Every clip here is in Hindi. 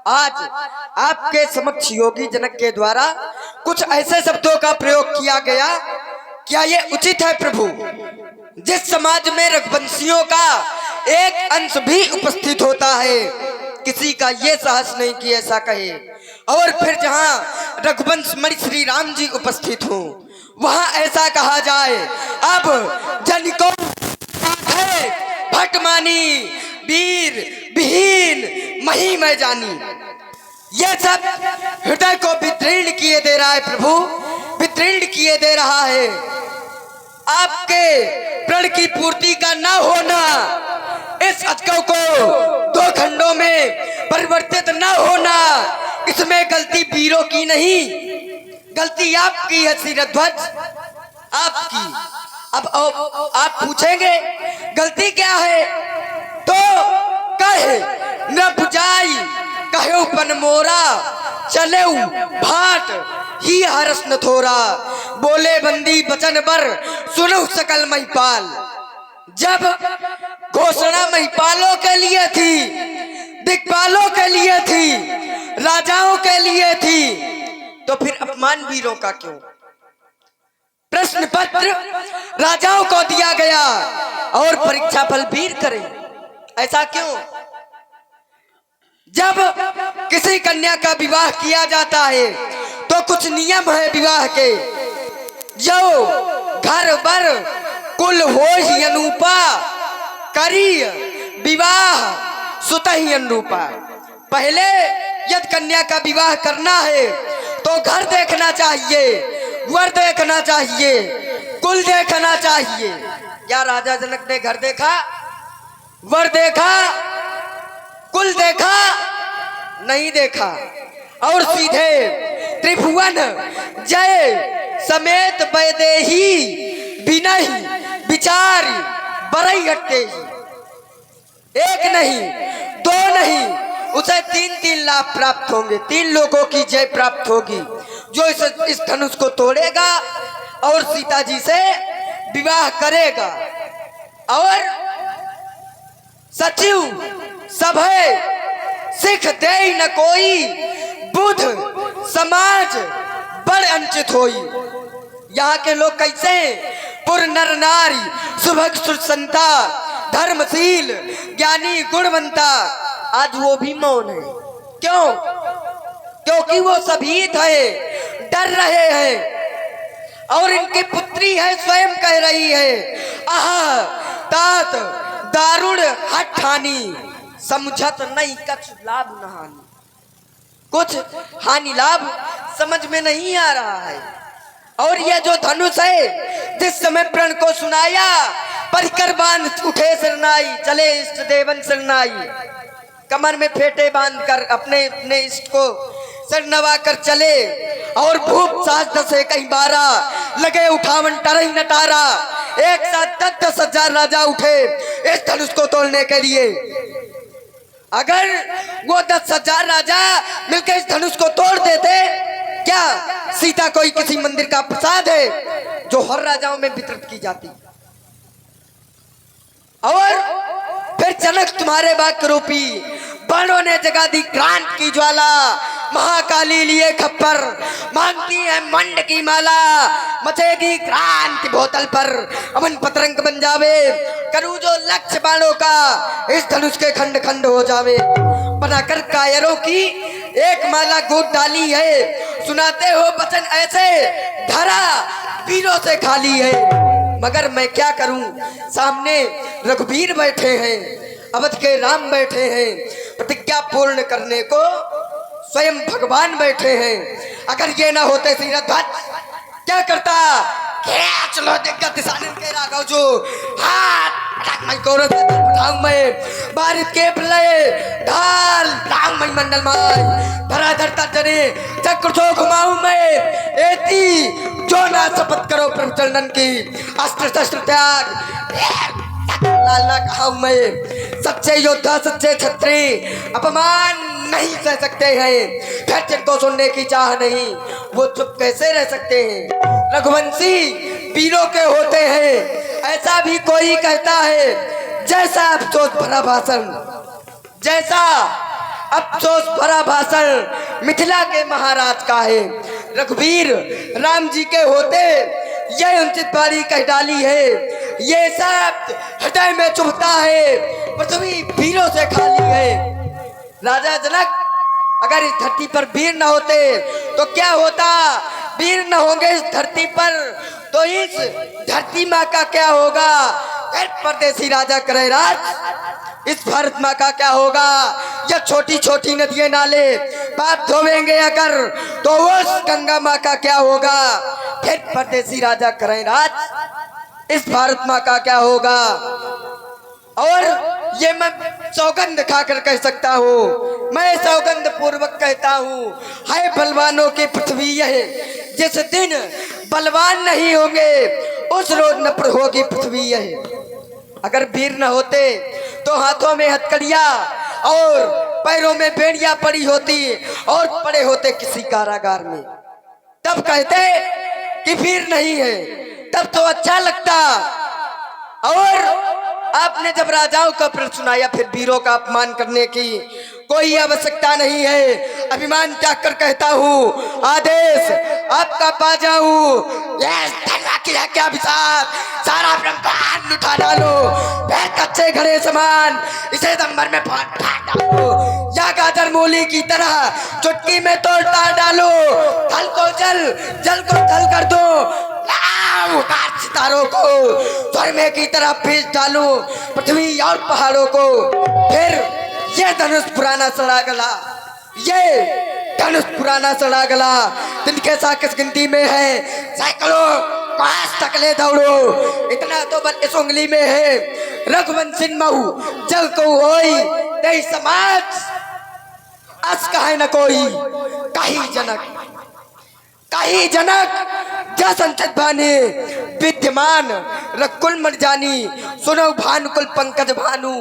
आज आपके समक्ष योगी जनक के द्वारा कुछ ऐसे शब्दों का प्रयोग किया गया, क्या ये उचित है प्रभु? जिस समाज में रघुवंशियों का एक अंश भी उपस्थित होता है, किसी का ये साहस नहीं कि ऐसा कहे, और फिर जहां रघुवंश मणि श्री राम जी उपस्थित हों वहां ऐसा कहा जाए। अब जन को है भटमानी, वीर विहीन मही मैं जानी, ये सब हृदय को विदीर्ण किए दे रहा है प्रभु, विदीर्ण किए दे रहा है। आपके प्रण की पूर्ति का ना होना, इस अजगव को दो खंडों में परिवर्तित ना होना, इसमें गलती वीरों की नहीं, गलती आपकी है शिरध्वज, आपकी। अब आप पूछेंगे गलती क्या है, तो कहे न बुझाई कहो पन मोरा, चले भाट ही हरस न थोरा, बोले बंदी बचन बर सुनो सकल महिपाल। जब घोषणा महिपालों के लिए थी, दिक्पालों के लिए थी, राजाओं के लिए थी, तो फिर अपमान वीरों का क्यों? प्रश्न पत्र राजाओं को दिया गया और परीक्षा फल वीर करें, ऐसा क्यों? जब किसी कन्या का विवाह किया जाता है तो कुछ नियम है विवाह के, जो घर बर कुल हो ही अनुपा, करी विवाह सुत ही अनुरूपा। पहले यदि कन्या का विवाह करना है तो घर देखना चाहिए, वर देखना चाहिए, कुल देखना चाहिए। क्या राजा जनक ने घर देखा, वर देखा, कुल देखा? नहीं देखा, और सीधे त्रिभुवन जय समेत वैदेही विनय विचार बरई हटते ही। एक नहीं, दो नहीं, उसे तीन तीन लाभ प्राप्त होंगे, तीन लोगों की जय प्राप्त होगी। जो इस धनुष को तोड़ेगा और सीता जी से विवाह करेगा, और सचिव सभय सिख दे न कोई, बुध समाज बड़ अंचित होई। यहाँ के लोग कैसे हैं? पुर नर नारी सुभग सुसंता, धर्मशील ज्ञानी गुणवंता, आज वो भी मौन है। क्यों? क्योंकि वो सभी थे, डर रहे हैं, और इनकी पुत्री है स्वयं कह रही है, आह तात दारुण हठानी, समझत नहीं कछ लाभ न हानि। कुछ हानि लाभ समझ में नहीं आ रहा है। और ये जो धनुष है, जिस समय प्रण को सुनाया, परिकर बांध उठे सिरनाई, चले इष्ट देवन सिरनाई। कमर में फेटे बांध कर अपने अपने इष्ट को सर नवा कर चले, और भूप साज दसे कहीं 12, लगे उठावन टरही नटारा। एक साथ 10,000 राजा उठे इस धनुष को तोड़ने के लिए। अगर वो 10,000 राजा मिलकर इस धनुष को तोड़ देते, क्या सीता कोई किसी मंदिर का प्रसाद है जो हर राजाओं में वितरित की जाती? और फिर जनक तुम्हारे वाक्य रूपी बाणों ने जगा दी क्रांत की ज्वाला, महाकाली लिए खप्पर मांगती है मंड की माला, मचेगी क्रांति बोतल पर, अमन पतरंग बन जावे, करूं जो लक्ष्य बाणों का, इस धनुष के खंड खंड हो जावे। बनाकर कायरों की एक माला गोद डाली है, सुनाते हो वचन ऐसे, धरा वीरों से खाली है। मगर मैं क्या करूं, सामने रघुवीर बैठे हैं, अवध के राम बैठे हैं, प्रतिज्ञा पूर्ण करने को स्वयं भगवान बैठे हैं। अगर ये ना होते शिरध्वज, क्या करता? खींच लो दिग्गज दिशानन के राघव जो हाथ मैं गौरव से उठाऊं, मैं बारिश के प्रलय ढाल राम मैं मंडल माय, धरा धरता जने चक्र जो घुमाऊं मैं, एती जो ना शपथ करो प्रभु चरणन की, अस्त्र शस्त्र त्याग लाला कहा मैं। सच्चे योद्धा सच्चे छत्री अपमान नहीं सह सकते हैं, फिर जिनको सुनने की चाह नहीं वो चुप कैसे रह सकते हैं? रघुवंशी वीरों के होते हैं, ऐसा भी कोई कहता है। जैसा अफसोस भरा भाषण, जैसा अफसोस भरा भाषण मिथिला के महाराज का है। रघुवीर राम जी के होते ये उनचित बारी कह डाली है। ये शब्द हृदय में चुभता है, पृथ्वी वीरों से खाली है। राजा जनक अगर इस धरती पर वीर न होते तो क्या होता? वीर न होंगे इस धरती पर तो इस धरती माँ का क्या होगा? फिर परदेसी राजा करे राज, इस भारत माँ का क्या होगा? यह छोटी छोटी नदियां नाले पाप धोवेंगे अगर तो उस गंगा माँ का क्या होगा? फिर परदेसी राजा करे राज, इस भारत माँ का क्या होगा? और ये मैं सौगंध खाकर कह सकता हूँ, मैं सौगंध पूर्वक कहता हूँ, हाय बलवानों की पृथ्वी यह, जिस दिन बलवान नहीं होंगे उस रोज नफर होगी पृथ्वी यह। अगर वीर न होते तो हाथों में हथकड़ियाँ और पैरों में बेड़ियां पड़ी होती और पड़े होते किसी कारागार में, तब कहते कि वीर नहीं है, तब तो अच्छा लगता। और आपने जब राजाओं का प्रश्न सुनाया, फिर वीरों का अपमान करने की कोई आवश्यकता नहीं है। अभिमान त्याग कर कहता हूँ, आदेश आपका पा जाऊं। क्या विचार, सारा ब्रह्मांड उठा डालो, फिर कच्चे घड़े समान इसे दंबर में फाड़ डालो, या गाजर मूली की तरह चुटकी में तोड़ता डालो। थल को जल, जल को थल कर दो, सितारों को स्वर्ग की तरह पीस डालू, पृथ्वी और पहाड़ों को। फिर ये धनुष पुराना सड़ा गला, ये धनुष पुराना सड़ा गला, तिनके साथ किस गिनती में है? सैकड़ों पांच तकले दौड़ो, इतना तो बल इस उंगली में है। रघुवंशी महू जल को होई, तेई समाज अस कहे न कोई। कही जनक जा संचित बानी, विद्यमान रकुल मर जानी। सुनो भानुकुल पंकज भानु,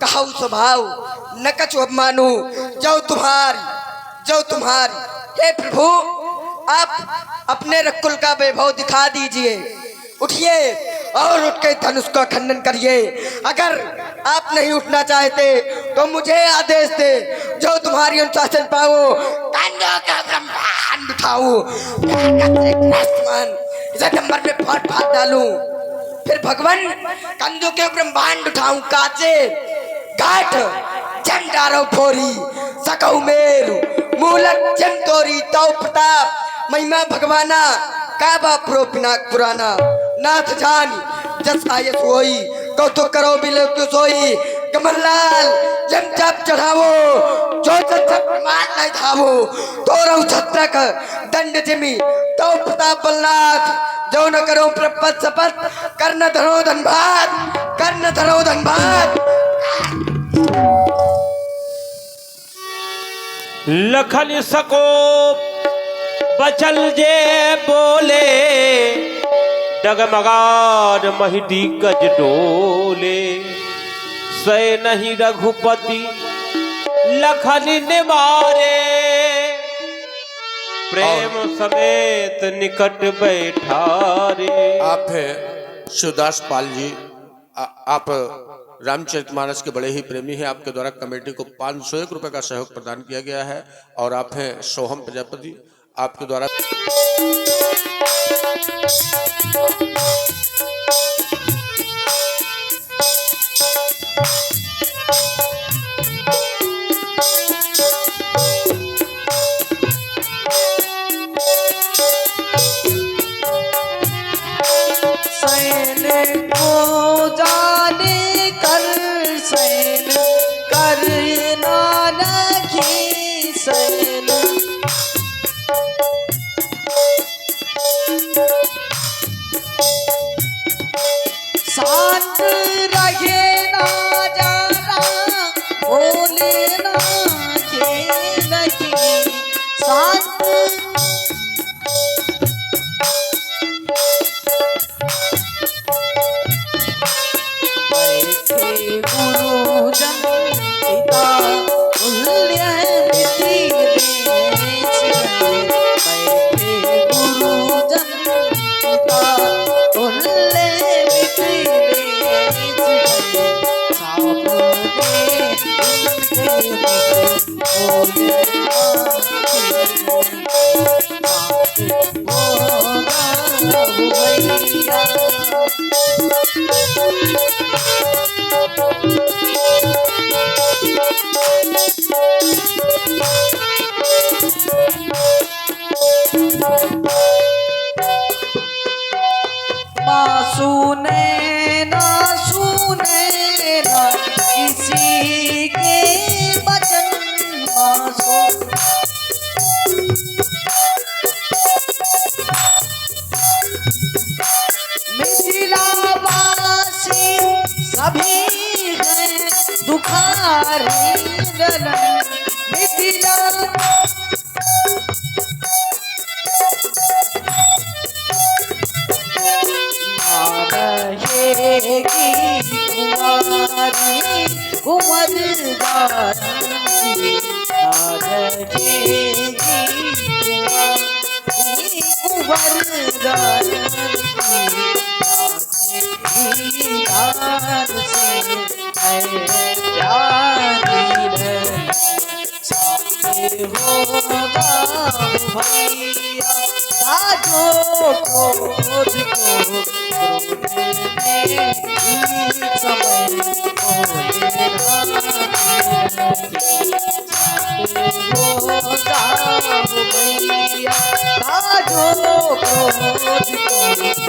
कहु स्वभाव न कछु मानू। जो तुम्हारी हे प्रभु, आप अपने रकुल का वैभव दिखा दीजिए। उठिए और उठ के धनुष का खंडन करिए। अगर आप नहीं उठना चाहते तो मुझे आदेश दे, जो तुम्हारी अनुशासन पाओ, कंधों का ब्रह्मांड उठाऊं, इसे नंबर में फाड़ डालूं। फिर भगवान कंधों के ब्रह्मांड उठाऊं, काचे घाट जम डारो फोरी, सकौ मेरु मूलक जम तोरी। तो प्रताप महिमा भगवाना, काबा प्रोपिनाक पुराना। नाथ जान जस आयस होई, कौतुक करो बिलो क्यों सोई। कमललाल जम जप चढ़ावो, जो जब प्रमाण नहीं धावो। तोरऊ छत्रक दंड जिमी, तो प्रताप बलनाथ। जो न करो प्रपत सपत, कर्ण धरो धनबाद, कर्ण धरो धनबाद। लखन सको बचल जे बोले, डगमगार महिदी गज डोले। सै नहीं रघुपति लखन निवारे, प्रेम समेत निकट बैठारे। आप हैं शिवदास पाल जी, आप रामचरितमानस के बड़े ही प्रेमी हैं। आपके द्वारा कमेटी को 501 रुपए का सहयोग प्रदान किया गया है। और आप हैं सोहम प्रजापति, आपके द्वारा सुने ना किसी के वचन मिथिलावासी सभी हैं दुखारी गलन मिथिला रहेगी कुंवारी उमरदार रहेगी कुंवारी उमरदार से है प्यारी साथे होगा भैया साजो क्रोध को समय भैया साजो क्रोध को